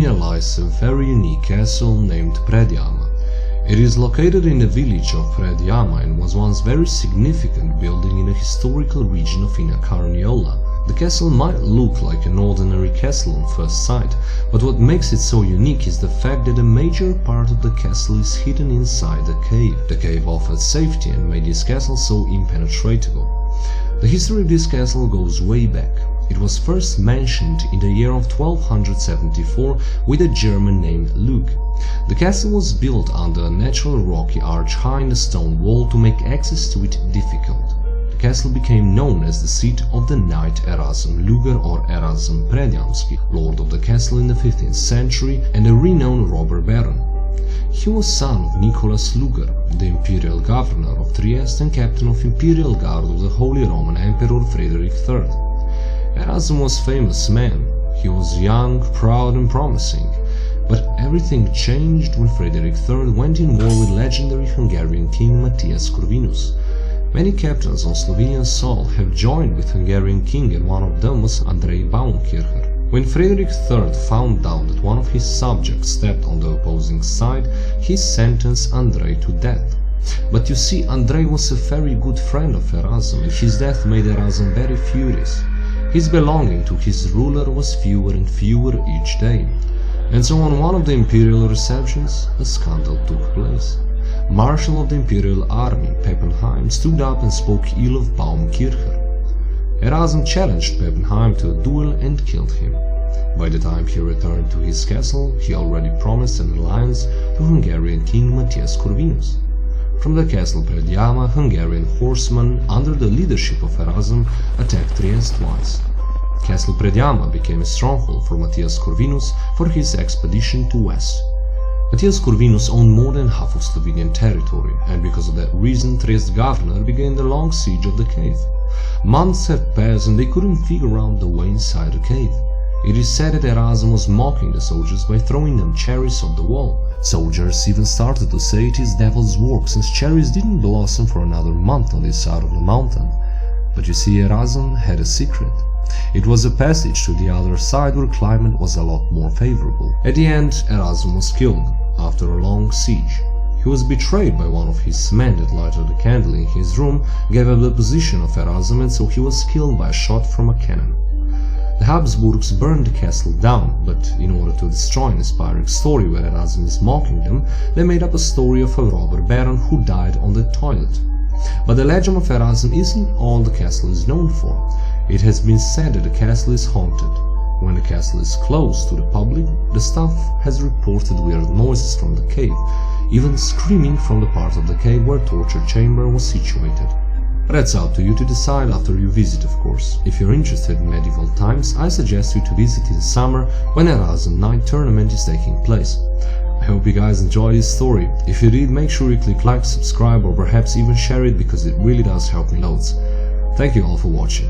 Slovenia lies a very unique castle named Predjama. It is located in the village of Predjama and was once a very significant building in a historical region of Inner Carniola. The castle might look like an ordinary castle on first sight, but what makes it so unique is the fact that a major part of the castle is hidden inside the cave. The cave offered safety and made this castle so impenetrable. The history of this castle goes way back. It was first mentioned in the year of 1274 with a German named Luke. The castle was built under a natural rocky arch high in the stone wall to make access to it difficult. The castle became known as the seat of the knight Erazem or Erazem Predjamski, lord of the castle in the 15th century and a renowned robber baron. He was son of Nicholas Luger, the imperial governor of Trieste and captain of imperial guard of the Holy Roman Emperor Frederick III. Erazem was a famous man. He was young, proud and promising. But everything changed when Frederick III went in war with legendary Hungarian king Matthias Corvinus. Many captains on Slovenian soil have joined with Hungarian king, and one of them was Andrei Baunkircher. When Frederick III found out that one of his subjects stepped on the opposing side, he sentenced Andrei to death. But you see, Andrei was a very good friend of Erazem, and his death made Erazem very furious. His belonging to his ruler was fewer and fewer each day. And so on one of the imperial receptions, a scandal took place. Marshal of the imperial army, Pappenheim, stood up and spoke ill of Baunkircher. Erazem challenged Pappenheim to a duel and killed him. By the time he returned to his castle, he already promised an alliance to Hungarian king Matthias Corvinus. From the castle Predjama, Hungarian horsemen, under the leadership of Erazem, attacked Trieste twice. Castle Predjama became a stronghold for Matthias Corvinus for his expedition to west. Matthias Corvinus owned more than half of Slovenian territory, and because of that reason Trieste governor began the long siege of the cave. Months had passed and they couldn't figure out the way inside the cave. It is said that Erazem was mocking the soldiers by throwing them cherries off the wall. Soldiers even started to say it is devil's work, since cherries didn't blossom for another month on this side of the mountain. But you see, Erazem had a secret. It was a passage to the other side where climate was a lot more favorable. At the end, Erazem was killed after a long siege. He was betrayed by one of his men that lighted a candle in his room, gave up the position of Erazem, and so he was killed by a shot from a cannon. The Habsburgs burned the castle down, but in order to destroy an inspiring story where Erazem is mocking them, they made up a story of a robber baron who died on the toilet. But the legend of Erazem isn't all the castle is known for. It has been said that the castle is haunted. When the castle is closed to the public, the staff has reported weird noises from the cave, even screaming from the part of the cave where torture chamber was situated. But that's up to you to decide after you visit, of course. If you're interested in medieval times, I suggest you to visit in summer when Erazem Night tournament is taking place. I hope you guys enjoy this story. If you did, make sure you click like, subscribe or perhaps even share it, because it really does help me loads. Thank you all for watching.